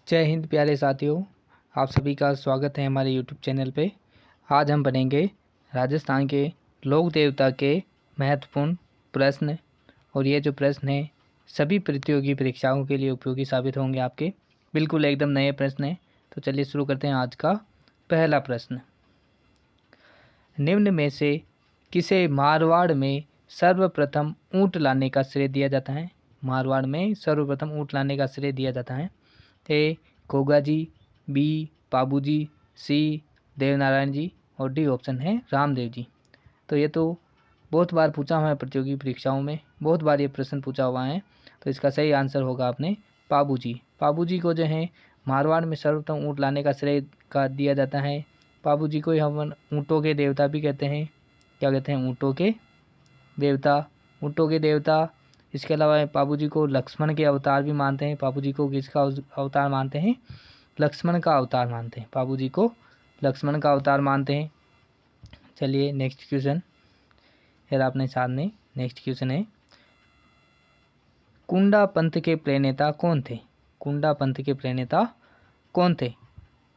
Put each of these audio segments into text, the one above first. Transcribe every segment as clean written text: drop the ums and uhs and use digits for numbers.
जय हिंद प्यारे साथियों, आप सभी का स्वागत है हमारे YouTube चैनल पे। आज हम पढ़ेंगे राजस्थान के लोक देवता के महत्वपूर्ण प्रश्न। और ये जो प्रश्न हैं सभी प्रतियोगी परीक्षाओं के लिए उपयोगी साबित होंगे आपके। बिल्कुल एकदम नए प्रश्न हैं। तो चलिए शुरू करते हैं आज का पहला प्रश्न। निम्न में से किसे मारवाड़ में सर्वप्रथम ऊँट लाने का श्रेय दिया जाता है? मारवाड़ में सर्वप्रथम ऊँट लाने का श्रेय दिया जाता है। ए गोगा जी, बी पाबू जी, सी देवनारायण जी और डी ऑप्शन है रामदेव जी। तो ये तो बहुत बार पूछा हुआ है प्रतियोगी परीक्षाओं में, बहुत बार ये प्रश्न पूछा हुआ है। तो इसका सही आंसर होगा अपने पाबू जी। पाबू जी को जो है मारवाड़ में सर्वप्रथम ऊँट लाने का श्रेय का दिया जाता है। पाबू जी को ही हम ऊँटों के देवता भी कहते हैं। क्या कहते हैं? ऊँटों के देवता। ऊँटों के देवता। इसके अलावा पाबू जी को लक्ष्मण के अवतार भी मानते हैं। पाबू जी को किसका अवतार मानते हैं? लक्ष्मण का अवतार मानते हैं। पाबू जी को लक्ष्मण का अवतार मानते हैं। चलिए नेक्स्ट क्वेश्चन है अपने सामने। नेक्स्ट क्वेश्चन है, कुंडा पंथ के प्रणेता कौन थे? कुंडा पंथ के प्रणेता कौन थे?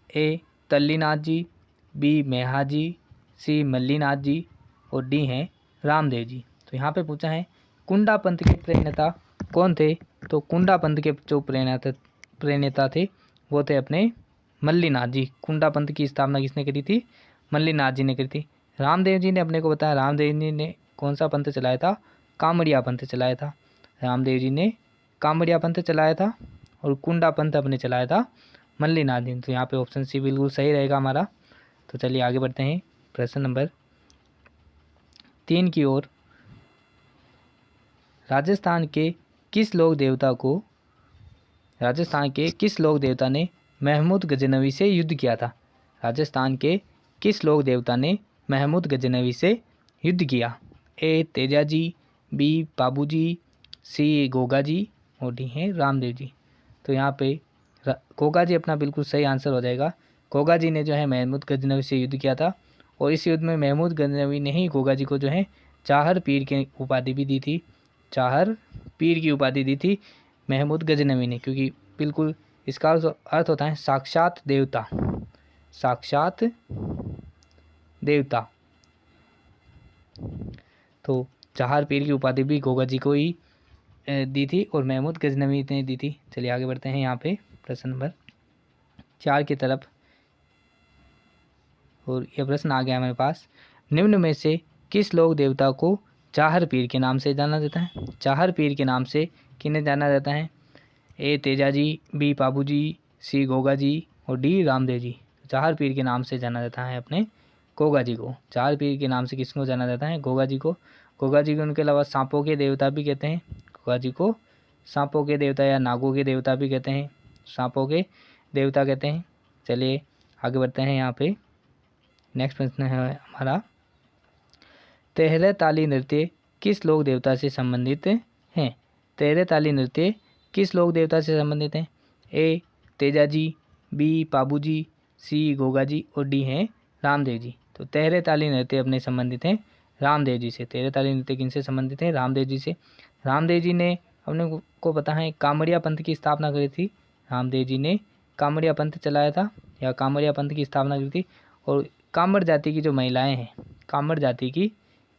ए तल्लीनाथ जी, बी मेहा जी, सी मल्लीनाथ जी और डी हैं रामदेव जी। तो यहाँ पे पूछा है कुंडा पंथ के प्रणेता कौन थे? तो कुंडा पंथ के जो प्रणेता थे वो थे अपने मल्लीनाथ जी। कुंडा पंथ की स्थापना किसने करी थी? मल्लीनाथ जी ने करी थी। रामदेव जी ने अपने को बताया, रामदेव जी ने कौन सा पंथ चलाया था? कामड़िया पंथ चलाया था। रामदेव जी ने कामड़िया पंथ चलाया था और कुंडा पंथ अपने चलाया था मल्लीनाथ जी। तो यहाँ पे ऑप्शन सी बिल्कुल सही रहेगा हमारा। तो चलिए आगे बढ़ते हैं प्रश्न नंबर 3 की ओर। राजस्थान के किस लोक देवता ने महमूद गजनवी से युद्ध किया था? राजस्थान के किस लोक देवता ने महमूद गजनवी से युद्ध किया? ए तेजा जी, बी पाबू जी, सी गोगा जी और डी हैं रामदेव जी। तो यहाँ पे गोगा जी अपना बिल्कुल सही आंसर हो जाएगा। गोगा जी ने जो है महमूद गजनवी से युद्ध किया था और इस युद्ध में महमूद गजनवी ने ही गोगा जी को जो है चाहर पीर की उपाधि भी दी थी। चाहर पीर की उपाधि दी थी महमूद गजनवी ने, क्योंकि बिल्कुल इसका अर्थ होता है साक्षात देवता। साक्षात देवता। तो चाहर पीर की उपाधि भी गोगा जी को ही दी थी और महमूद गजनवी ने दी थी। चलिए आगे बढ़ते हैं यहाँ पे प्रश्न नंबर 4 की तरफ। और यह प्रश्न आ गया हमारे पास। निम्न में से किस लोक देवता को चाहर पीर के नाम से जाना जाता है? चाहर पीर के नाम से किन्हें जाना जाता है? ए तेजा जी, बी पाबू जी, सी गोगा जी और डी रामदेव जी। चाहर पीर के नाम से जाना जाता है अपने गोगा जी को। चाहर पीर के नाम से किसको जाना जाता है? गोगा जी को। गोगा जी को उनके अलावा सांपों के देवता भी कहते हैं। गोगा जी को सांपों के देवता या नागों के देवता भी कहते हैं। सांपों के देवता कहते हैं। चलिए आगे बढ़ते हैं यहाँ पे। नेक्स्ट प्रश्न है हमारा, तेहरे ताली नृत्य किस लोक देवता से संबंधित हैं? तेहरे ताली नृत्य किस लोक देवता से संबंधित हैं? ए तेजा जी, बी पाबू जी, सी गोगा जी और डी हैं रामदेव जी। तो तेहरे ताली नृत्य अपने संबंधित हैं रामदेव जी से। तेहरे ताली नृत्य किनसे संबंधित है? रामदेव जी से। रामदेव जी ने अपने को पता है कामड़िया पंथ की स्थापना करी थी। रामदेव जी ने कामड़िया पंथ चलाया था या कामड़िया पंथ की स्थापना की थी। और कामड़ जाति की जो महिलाएं हैं, कामड़ जाति की,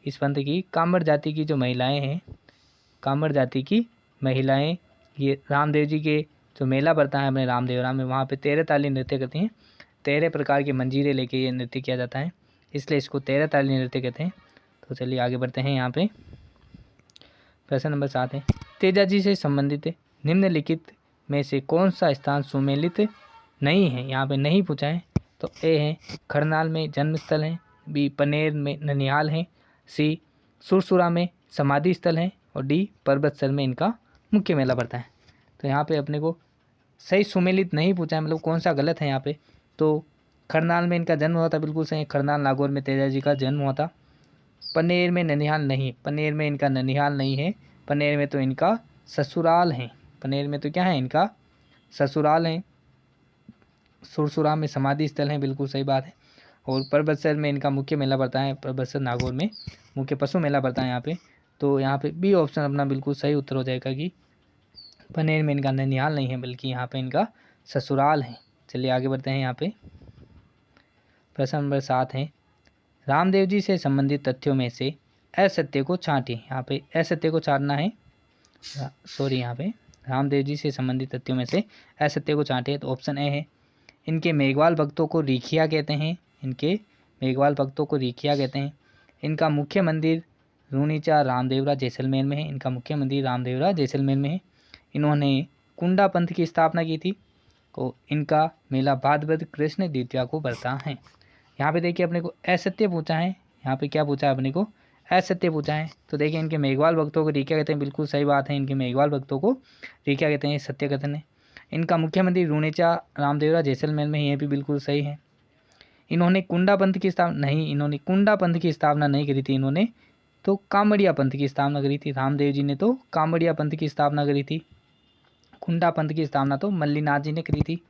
इस पंथ की कामड़ जाति की जो महिलाएं हैं, कामड़ जाति की महिलाएं ये रामदेव जी के जो मेला पड़ता है अपने रामदेवरा में, वहाँ पे 13 ताली नृत्य करती हैं। 13 प्रकार के मंजीरे लेके ये नृत्य किया जाता है, इसलिए इसको 13 ताली नृत्य कहते हैं। तो चलिए आगे बढ़ते हैं यहाँ पे। प्रश्न नंबर 7 है, तेजा जी से संबंधित निम्नलिखित में से कौन सा स्थान सुमेलित नहीं है? यहाँ पे नहीं पूछा है। तो ए है खरनाल में जन्म स्थल है, बी पनेर में ननिहाल है, सी सुरसुरा में समाधि स्थल है और डी पर्वतसर में इनका मुख्य मेला पड़ता है। तो यहाँ पे अपने को सही सुमेलित नहीं पूछा है, मतलब कौन सा गलत है यहाँ पे। तो खरनाल में इनका जन्म हुआ था, बिल्कुल सही। खरनाल नागौर में तेजा जी का जन्म हुआ था। पनेर में ननिहाल नहीं, पनेर में इनका ननिहाल नहीं है। पनेर में तो इनका ससुराल है। पनेर में तो क्या है? इनका ससुराल है। सुरसुरा में समाधि स्थल है, बिल्कुल सही बात है। और पर्वतसर में इनका मुख्य मेला पड़ता है। पर्वतसर नागौर में मुख्य पशु मेला पड़ता है यहाँ पे। तो यहाँ पे बी ऑप्शन अपना बिल्कुल सही उत्तर हो जाएगा कि पनेर में इनका ननिहाल नहीं है, बल्कि यहाँ पे इनका ससुराल हैं। चलिए आगे बढ़ते हैं। यहाँ पे प्रश्न नंबर 7 है, रामदेव जी से संबंधित तथ्यों में से असत्य को छांटें। यहाँ पे असत्य को छांटना है, सॉरी, यहाँ पे रामदेव जी से संबंधित तथ्यों में से असत्य को छांटें। तो ऑप्शन ए है, इनके मेघवाल भक्तों को रीखिया कहते हैं। इनके मेघवाल भक्तों को रीखिया कहते हैं। इनका मुख्य मंदिर रूनीचा रामदेवरा जैसलमेर में है। इनका मुख्य मंदिर रामदेवरा जैसलमेर में है। इन्होंने कुंडा पंथ की स्थापना की थी। तो इनका मेला भाद्रपद कृष्ण द्वितीया को पड़ता है। यहाँ पे देखिए अपने को असत्य पूछा है। यहाँ पे क्या पूछा है अपने को, असत्य पूछा है। तो देखिए इनके मेघवाल भक्तों को रीखिया कहते हैं, बिल्कुल सही बात है, इनके मेघवाल भक्तों को रीखिया कहते हैं, सत्य कथन है। इनका मुख्य मंदिर रूनेचा रामदेवरा जैसलमेर में, ये भी बिल्कुल सही है। इन्होंने कुंडा पंथ की स्थापना नहीं, इन्होंने कुंडा पंथ की स्थापना नहीं करी थी, इन्होंने तो कामड़िया पंथ की स्थापना करी थी। रामदेव जी ने तो कामड़िया पंथ की स्थापना करी थी, कुंडा पंथ की स्थापना तो मल्लीनाथ जी ने करी थी।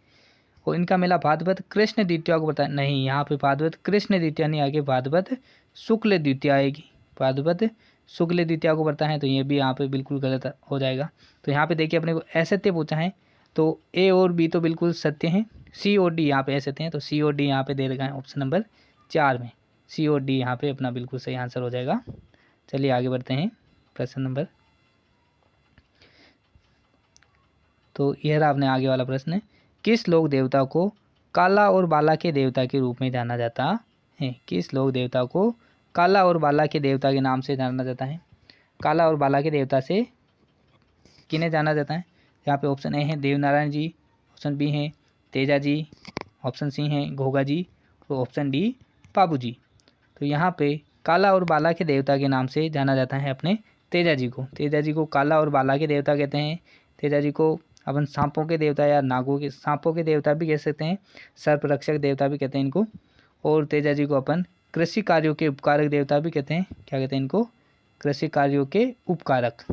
और इनका मेला भाद्रपद कृष्ण द्वितीया को पड़ता है। नहीं, यहाँ पे भाद्रपद कृष्ण द्वितीया नहीं, आगे भाद्रपद शुक्ल द्वितीया आएगी। भाद्रपद शुक्ल द्वितीया को पड़ता है, तो ये भी यहाँ पे बिल्कुल गलत हो जाएगा। तो यहाँ पे देखिए अपने को असत्य पूछा है, तो ए और बी तो बिल्कुल सत्य हैं, सी और डी यहाँ पे असत्य हैं। तो सी और डी यहाँ पे दे रखा है ऑप्शन नंबर 4 में, सी और डी यहाँ पे अपना बिल्कुल सही आंसर हो जाएगा। चलिए आगे बढ़ते हैं। प्रश्न नंबर, तो यह रहा अपने आगे वाला प्रश्न, किस लोक देवता को काला और बाला के देवता के रूप में जाना जाता है। किस लोक देवता को काला और बाला के देवता के नाम से जाना जाता है। काला और बाला के देवता से किन्हें जाना जाता है। यहाँ पे ऑप्शन ए है देवनारायण जी, ऑप्शन बी है तेजा जी, ऑप्शन सी है घोगा जी, और ऑप्शन डी पाबू जी। तो यहाँ पे काला और बाला के देवता के नाम से जाना जाता है अपने तेजा जी को। तेजा जी को काला और बाला के देवता कहते हैं। तेजा जी को अपन सांपों के देवता या नागों के, सांपों के देवता भी कह सकते हैं, सर्प रक्षक देवता भी कहते हैं इनको। और तेजा जी को अपन कृषि कार्यों के उपकारक देवता भी कहते हैं। क्या कहते हैं इनको, कृषि कार्यों के उपकारक,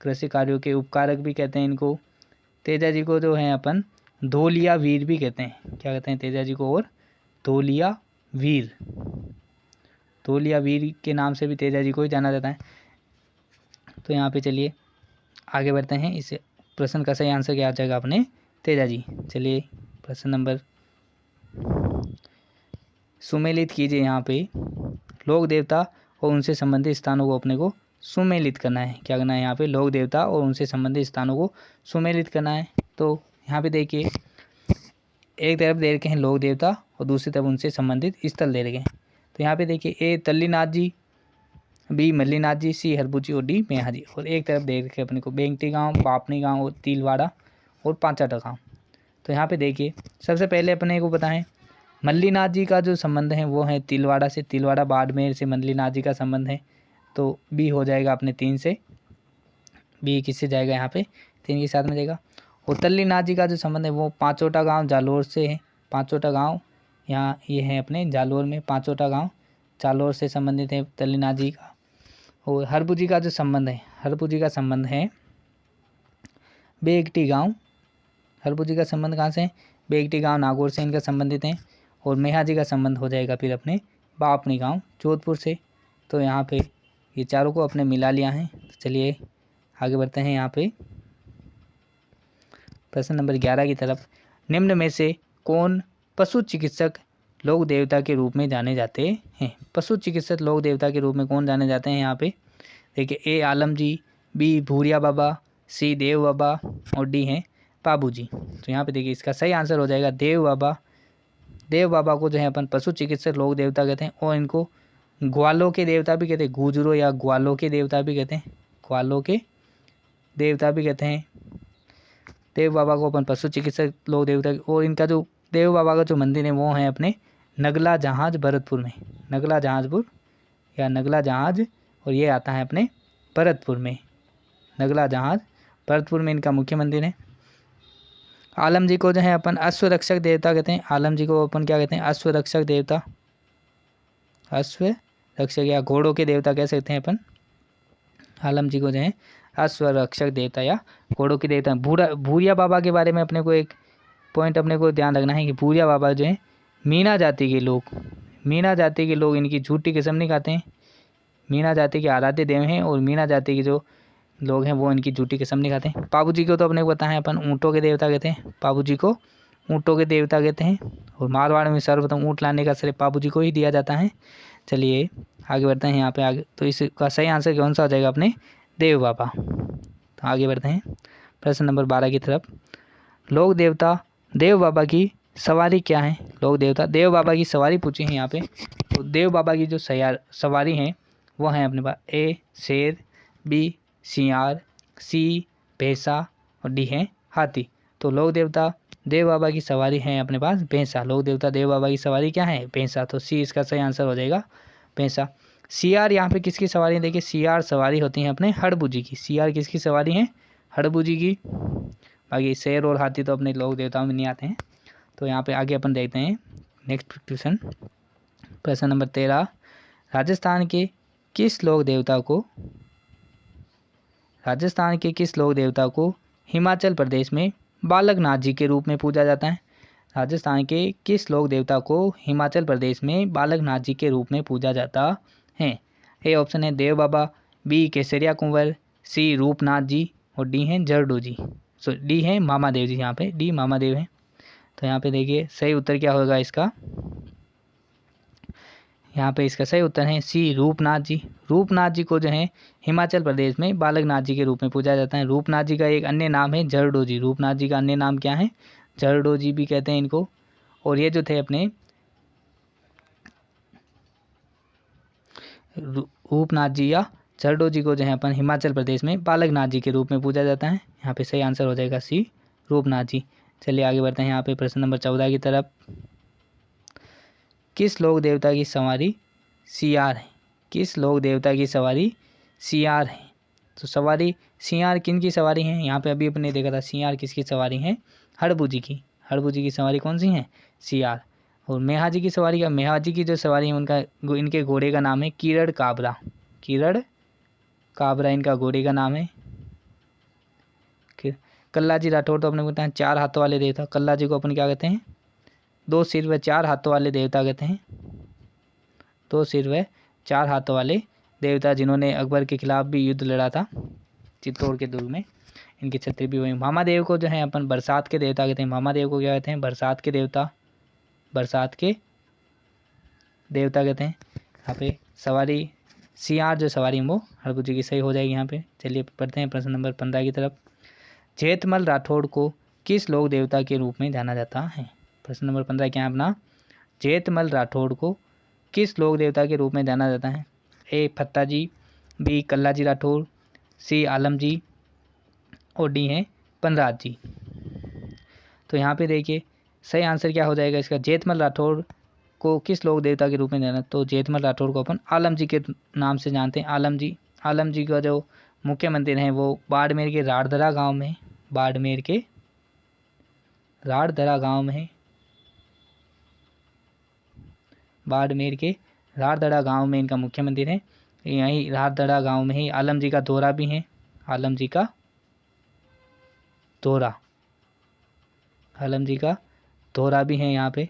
कृषि कार्यों के उपकारक भी कहते हैं इनको। तेजा जी को जो है अपन धोलिया वीर भी कहते हैं। क्या कहते हैं तेजा जी को, और धोलिया वीर, धोलिया वीर के नाम से भी तेजा जी को ही जाना जाता है। तो यहाँ पे चलिए आगे बढ़ते हैं। इस प्रश्न का सही आंसर क्या आ जाएगा अपने तेजा जी। चलिए प्रश्न नंबर, सुमेलित कीजिए। यहाँ पे लोक देवता और उनसे संबंधित स्थानों को अपने को सुमेलित करना है। क्या करना है यहाँ पे, लोक देवता और उनसे संबंधित स्थानों को सुमेलित करना है। तो यहाँ पे देखिए एक तरफ दे रखे हैं लोक देवता और दूसरी तरफ उनसे संबंधित स्थल दे रखे हैं। तो यहाँ पे देखिए ए तल्लीनाथ जी, बी मल्लीनाथ जी, सी हरबुजी और डी मेहा जी। और एक तरफ दे रखे अपने को बेंगटी गांव, बापनी गांव और तिलवाड़ा और पांचाटा गांव। तो यहाँ पे देखिए सबसे पहले अपने को बताएं मल्लीनाथ जी का जो संबंध है वो है तिलवाड़ा से, तिलवाड़ा बाड़मेर से मल्लीनाथ जी का संबंध है। तो बी हो जाएगा अपने 3 से, बी किससे जाएगा यहाँ पे 3 के साथ में जाएगा। और तल्लीनाथ जी का जो संबंध है वो पांचोटा गांव जालोर से है। पांचोटा गांव यहाँ ये है अपने जालोर में, पांचोटा गांव जालोर से संबंधित है तल्लीनाथ जी का। और हरबुजी का जो संबंध है, हरबुजी का संबंध है बेगटी गांव। हरबुजी का संबंध कहाँ से है, बेगटी गांव नागौर से इनका संबंधित है। और मेहा जी का संबंध हो जाएगा फिर अपने बापनी गांव जोधपुर से। तो यहाँ पे ये चारों को अपने मिला लिया है। तो चलिए आगे बढ़ते हैं। यहाँ पे प्रश्न नंबर 11 की तरफ, निम्न में से कौन पशु चिकित्सक लोक देवता के रूप में जाने जाते हैं। पशु चिकित्सक लोक देवता के रूप में कौन जाने जाते हैं। यहाँ पे देखिए ए आलम जी, बी भूरिया बाबा, सी देव बाबा और डी हैं बाबू जी। तो यहाँ पे देखिए इसका सही आंसर हो जाएगा देव बाबा। देव बाबा को जो है अपन पशु चिकित्सक लोक देवता कहते हैं। और इनको ग्वालों के देवता भी कहते हैं, गुजरों या ग्वालों के देवता भी कहते हैं, ग्वालों के देवता भी कहते हैं। देव बाबा को अपन पशु चिकित्सक लोक देवता। और इनका जो देव बाबा का जो मंदिर है वो है अपने नगला जहाज भरतपुर में, नगला जहाजपुर या नगला जहाज, और ये आता है अपने भरतपुर में, नगला जहाज भरतपुर में इनका मुख्य मंदिर है। आलम जी को जो है अपन अश्व रक्षक देवता कहते हैं। आलम जी को अपन क्या कहते हैं, अश्व रक्षक देवता, अश्व रक्षक या घोड़ों के देवता कह सकते हैं अपन। आलम जी को जो है अश्व रक्षक देवता या घोड़ों के देवता। भूरिया बाबा के बारे में अपने को एक पॉइंट अपने को ध्यान रखना है कि भूरिया बाबा जो है मीणा जाति के लोग, मीणा जाति के लोग इनकी झूठी कसम नहीं खाते हैं। मीणा जाति के आराध्य देव हैं और मीणा जाति के जो लोग हैं वो इनकी झूठी कसम नहीं खाते। पाबू जी को तो अपने को पता है अपन ऊँटों के देवता कहते हैं, पाबू जी को ऊँटों के देवता कहते हैं। और मारवाड़ में सर्वप्रथम ऊँट लाने का श्रेय पाबू जी को ही दिया जाता है। चलिए आगे बढ़ते हैं यहाँ पे आगे। तो इसका सही आंसर कौन सा हो जाएगा अपने देव बाबा। तो आगे बढ़ते हैं प्रश्न नंबर 12 की तरफ। लोक देवता देव बाबा की सवारी क्या है? लोक देवता देव बाबा की सवारी पूछी है यहाँ पे। तो देव बाबा की जो सवारी हैं वो हैं अपने पास ए शेर, बी सियार, सी भैंसा और डी है हाथी। तो लोक देवता देव बाबा की सवारी है अपने पास भैंसा। लोक देवता देव बाबा की सवारी क्या है? भैंसा। तो सी इसका सही आंसर हो जाएगा भैंसा। सियार यहाँ पे किसकी सवारी है? देखिए सियार सवारी होती हैं अपने हड़बू जी की। सियार किसकी सवारी है? हड़बू जी की। बाकी शेर और हाथी तो अपने लोक देवताओं में नहीं आते हैं। तो यहाँ पे आगे अपन देखते हैं नेक्स्ट क्वेश्चन, प्रश्न नंबर 13। राजस्थान के किस लोक देवता को हिमाचल प्रदेश में बालकनाथ जी के रूप में पूजा जाता है? राजस्थान के किस लोक देवता को हिमाचल प्रदेश में बालकनाथ जी के रूप में पूजा जाता है? ए ऑप्शन है देव बाबा, बी केसरिया कुंवर, सी रूपनाथ जी और डी है जरडो जी। डी है मामादेव जी। यहाँ पे डी मामादेव है। तो यहाँ पे देखिए सही उत्तर क्या होगा इसका। यहाँ पे इसका सही उत्तर है सी रूपनाथ जी। रूपनाथ जी को जो है हिमाचल प्रदेश में बालकनाथ जी के रूप में पूजा जाता है। रूपनाथ जी का एक अन्य नाम है जरडो जी। रूपनाथ जी का अन्य नाम क्या है? जरडो जी भी कहते हैं इनको। और ये जो थे अपने रूपनाथ जी या जरडो जी को जो है अपन हिमाचल प्रदेश में बालकनाथ जी के रूप में पूजा जाता है। यहाँ पे सही आंसर हो जाएगा सी रूपनाथ जी। चलिए आगे बढ़ते हैं यहाँ पे प्रश्न नंबर 14 की तरफ। किस लोक देवता की सवारी सियार है? किस लोक देवता की सवारी सियार है? तो सवारी सियार किन की सवारी है? यहाँ पे अभी अपने देखा था सियार किसकी सवारी है? हड़बू जी की। हड़बू जी की सवारी कौन सी है? सियार। और मेहा जी की सवारी का मेहा जी की जो सवारी है उनका इनके घोड़े का नाम है किरण काबरा। किरण काबरा इनका घोड़े का नाम है। कल्ला जी राठौर तो अपने को बताएं 4 हाथों वाले देवता। कल्ला जी को अपन क्या कहते हैं? 2 सिर व 4 हाथों वाले देवता कहते हैं। 2 सिर व 4 हाथों वाले देवता जिन्होंने अकबर के खिलाफ भी युद्ध लड़ा था चित्तौड़ के दुर्ग में। इनके छत्री भी हुए। मामादेव को जो है अपन बरसात के देवता कहते हैं। मामादेव को क्या कहते हैं? बरसात के देवता। बरसात के देवता कहते हैं। यहाँ पे सवारी सियार जो सवारी है वो हड़बू जी की सही हो जाएगी यहाँ पे। चलिए पढ़ते हैं प्रश्न नंबर 15 की तरफ। जेठमल राठौड़ को किस लोक देवता के रूप में जाना जाता है? प्रश्न नंबर 15 क्या है अपना? जेठमल राठौड़ को किस लोक देवता के रूप में जाना जाता है? ए फत्ता जी, बी कल्ला जी राठौड़, सी आलम जी और डी है पनराज जी। तो यहाँ पे देखिए सही आंसर क्या हो जाएगा इसका। जेठमल राठौड़ को किस लोक देवता के रूप में जाना? तो जेठमल राठौड़ को अपन आलम जी के नाम से जानते हैं। आलम जी। आलम जी का जो मुख्य मंदिर है वो बाड़मेर के राड़धरा गांव में। बाड़मेर के राड़धरा गांव में है। बाड़मेर के राड़धरा गांव में इनका मुख्य मंदिर है। यहीं राड़धरा गांव में ही आलम जी का दौरा भी है। आलम जी का दौरा। आलम जी का दौरा भी है यहाँ पे।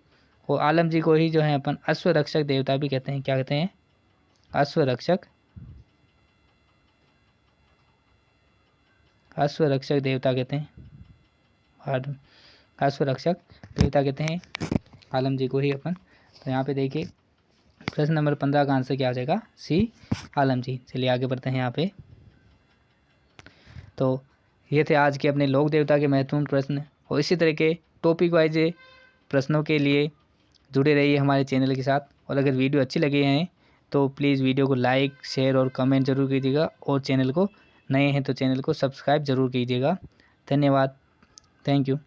और आलम जी को ही जो है अपन अश्व रक्षक देवता भी कहते हैं। क्या कहते हैं? अश्व रक्षक देवता कहते हैं। अश्व रक्षक देवता कहते हैं आलम जी को ही अपन। तो यहाँ पे देखिए प्रश्न नंबर 15 का आंसर क्या हो जाएगा? सी आलम जी। चलिए आगे बढ़ते हैं यहाँ पे। तो ये थे आज के अपने लोक देवता के महत्वपूर्ण प्रश्न। और इसी तरह के टॉपिक वाइज प्रश्नों के लिए जुड़े रहिए हमारे चैनल के साथ। और अगर वीडियो अच्छी लगी है तो प्लीज़ वीडियो को लाइक शेयर और कमेंट जरूर कीजिएगा। और चैनल को नए हैं तो चैनल को सब्सक्राइब जरूर कीजिएगा। धन्यवाद। Thank you.